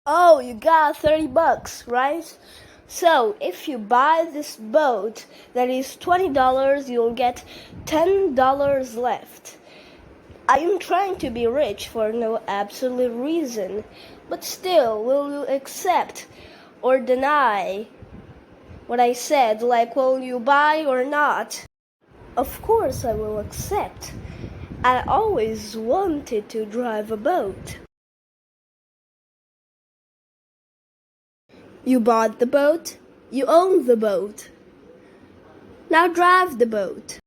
Oh, you got 30 bucks, right? So, if you buy this boat that is $20, you'll get $10 left. I am trying to be rich for no absolute reason, but still, will you accept or deny what I said? Like, will you buy or not? Of course I will accept. I always wanted to drive a boat. You bought the boat, you own the boat. Now drive the boat.